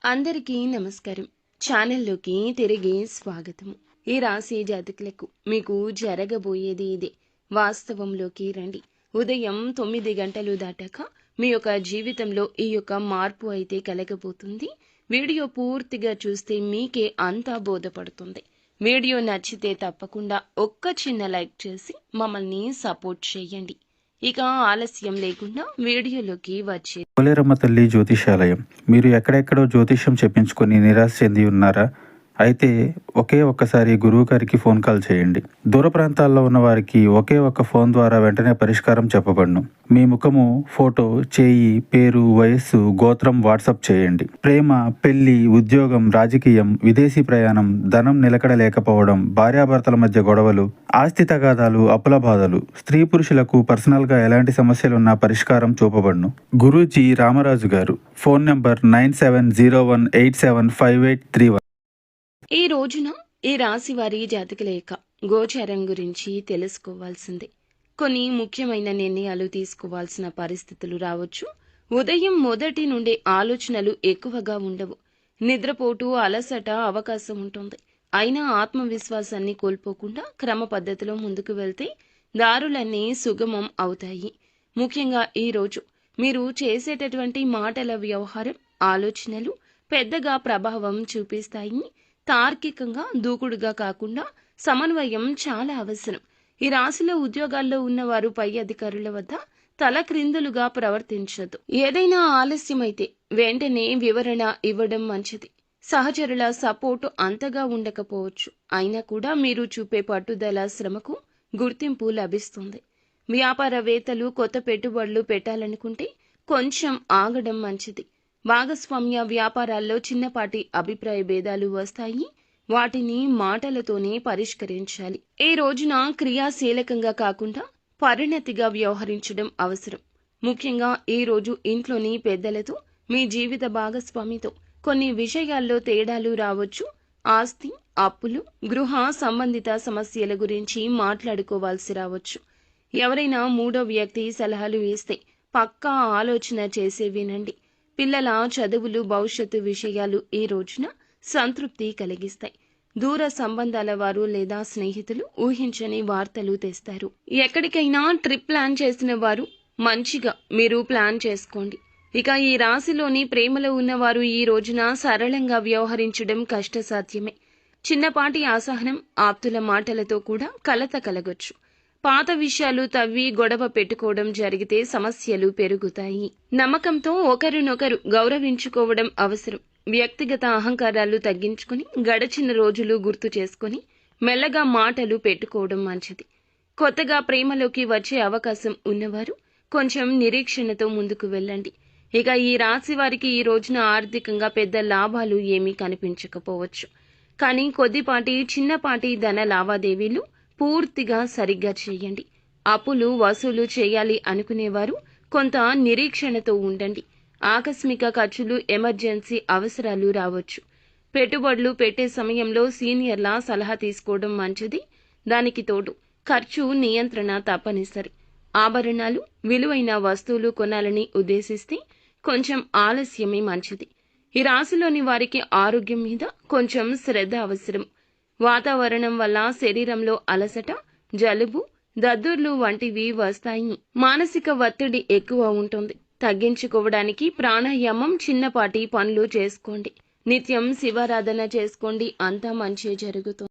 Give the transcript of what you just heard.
అందరికీ నమస్కారం. ఛానల్లోకి తిరిగి స్వాగతము. ఈ రాశి జాతకులకు మీకు జరగబోయేది ఇదే. వాస్తవంలోకి రండి. ఉదయం 9 గంటలు దాటాక మీ యొక్క జీవితంలో ఈ యొక్క మార్పు అయితే కలగబోతుంది. వీడియో పూర్తిగా చూస్తే మీకే అంతా బోధపడుతుంది. వీడియో నచ్చితే తప్పకుండా ఒక్క చిన్న లైక్ చేసి మమ్మల్ని సపోర్ట్ చేయండి. ఇక ఆలస్యం లేకుండా వీడియోలోకి వచ్చే పోలేరమ్మ తల్లి జ్యోతిషాలయం. మీరు ఎక్కడెక్కడో జ్యోతిష్యం చెప్పించుకొని నిరాశ చెంది ఉన్నారా? అయితే ఒక్కసారి గురువు గారికి ఫోన్ కాల్ చేయండి. దూర ప్రాంతాల్లో ఉన్న వారికి ఒకే ఒక్క ఫోన్ ద్వారా వెంటనే పరిష్కారం చెప్పబడును. మీ ముఖము, ఫోటో, చేయి, పేరు, వయస్సు, గోత్రం వాట్సాప్ చేయండి. ప్రేమ, పెళ్లి, ఉద్యోగం, రాజకీయం, విదేశీ ప్రయాణం, ధనం నిలకడ లేకపోవడం, భార్యాభర్తల మధ్య గొడవలు, ఆస్తి తగాదాలు, అప్పుల బాధలు, స్త్రీ పురుషులకు పర్సనల్గా ఎలాంటి సమస్యలున్నా పరిష్కారం చూపబడును. గురూజీ రామరాజు గారు. Phone number 9701875831. ఈ రోజున ఈ రాశి వారి జాతకుల యొక్క గోచారం గురించి తెలుసుకోవాల్సిందే. కొన్ని ముఖ్యమైన నిర్ణయాలు తీసుకోవాల్సిన పరిస్థితులు రావచ్చు. ఉదయం మొదటి నుండే ఆలోచనలు ఎక్కువగా ఉండవు. నిద్రపోటు, అలసట అవకాశం ఉంటుంది. అయినా ఆత్మవిశ్వాసాన్ని కోల్పోకుండా క్రమ పద్ధతిలో ముందుకు వెళ్తే దారులన్నీ సుగమం అవుతాయి. ముఖ్యంగా ఈ రోజు మీరు చేసేటటువంటి మాటల వ్యవహారం, ఆలోచనలు పెద్దగా ప్రభావం చూపిస్తాయి. తార్కికంగా, దూకుడుగా కాకుండా సమన్వయం చాలా అవసరం. ఈ రాశిలో ఉద్యోగాల్లో ఉన్నవారు పై అధికారుల వద్ద తల క్రిందులుగా ప్రవర్తించదు. ఏదైనా ఆలస్యమైతే వెంటనే వివరణ ఇవ్వడం మంచిది. సహచరుల సపోర్టు అంతగా ఉండకపోవచ్చు. అయినా కూడా మీరు చూపే పట్టుదల, శ్రమకు గుర్తింపు లభిస్తుంది. వ్యాపారవేత్తలు కొత్త పెట్టుబడులు పెట్టాలనుకుంటే కొంచెం ఆగడం మంచిది. భాగస్వామ్య వ్యాపారాల్లో చిన్నపాటి అభిప్రాయ భేదాలు వస్తాయి. వాటిని మాటలతోనే పరిష్కరించాలి. ఈ రోజున క్రియాశీలకంగా కాకుండా పరిణతిగా వ్యవహరించడం అవసరం. ముఖ్యంగా ఈ రోజు ఇంట్లోని పెద్దలతో, మీ జీవిత భాగస్వామితో కొన్ని విషయాల్లో తేడాలు రావచ్చు. ఆస్తి, అప్పులు, గృహ సంబంధిత సమస్యల గురించి మాట్లాడుకోవాల్సి రావచ్చు. ఎవరైనా మూడో వ్యక్తి సలహాలు ఇస్తే పక్కా ఆలోచన చేసే వినండి. పిల్లల చదువులు, భవిష్యత్తు విషయాలు ఈ రోజున సంతృప్తి కలిగిస్తాయి. దూర సంబంధాల వారు లేదా స్నేహితులు ఊహించని వార్తలు తెస్తారు. ఎక్కడికైనా ట్రిప్ ప్లాన్ చేసిన వారు మంచిగా మీరు ప్లాన్ చేసుకోండి. ఇక ఈ రాశిలోని ప్రేమలో ఉన్నవారు ఈ రోజున సరళంగా వ్యవహరించడం కష్టసాధ్యమే. చిన్నపాటి అసహనం, ఆప్తుల మాటలతో కూడా కలత కలగొచ్చు. పాత విషయాలు తవ్వి గొడవ పెట్టుకోవడం జరిగితే సమస్యలు పెరుగుతాయి. నమ్మకంతో ఒకరినొకరు గౌరవించుకోవడం అవసరం. వ్యక్తిగత అహంకారాలు తగ్గించుకుని గడిచిన రోజులు గుర్తు చేసుకుని మెల్లగా మాటలు పెట్టుకోవడం మంచిది. కొత్తగా ప్రేమలోకి వచ్చే అవకాశం ఉన్నవారు కొంచెం నిరీక్షణతో ముందుకు వెళ్ళండి. ఇక ఈ రాశి వారికి ఈ రోజున ఆర్థికంగా పెద్ద లాభాలు ఏమీ కనిపించకపోవచ్చు. కానీ కొద్దిపాటి, చిన్నపాటి ధన లావాదేవీలు పూర్తిగా సరిగ్గా చేయండి. అప్పులు వసూలు చేయాలి అనుకునేవారు కొంత నిరీక్షణతో ఉండండి. ఆకస్మిక ఖర్చులు, ఎమర్జెన్సీ అవసరాలు రావచ్చు. పెట్టుబడులు పెట్టే సమయంలో సీనియర్ల సలహా తీసుకోవడం మంచిది. దానికి తోడు ఖర్చు నియంత్రణ తప్పనిసరి. ఆభరణాలు, విలువైన వస్తువులు కొనాలని ఉద్దేశిస్తే కొంచెం ఆలస్యమే మంచిది. ఈ రాశిలోని వారికి ఆరోగ్యం మీద కొంచెం శ్రద్ధ అవసరం. వాతావరణం వల్ల శరీరంలో అలసట, జలుబు, దద్దుర్లు వంటివి వస్తాయి. మానసిక ఒత్తిడి ఎక్కువ ఉంటుంది. తగ్గించుకోవడానికి ప్రాణాయామం, చిన్నపాటి పనులు చేసుకోండి. నిత్యం శివారాధన చేసుకోండి. అంతా మంచి జరుగుతుంది.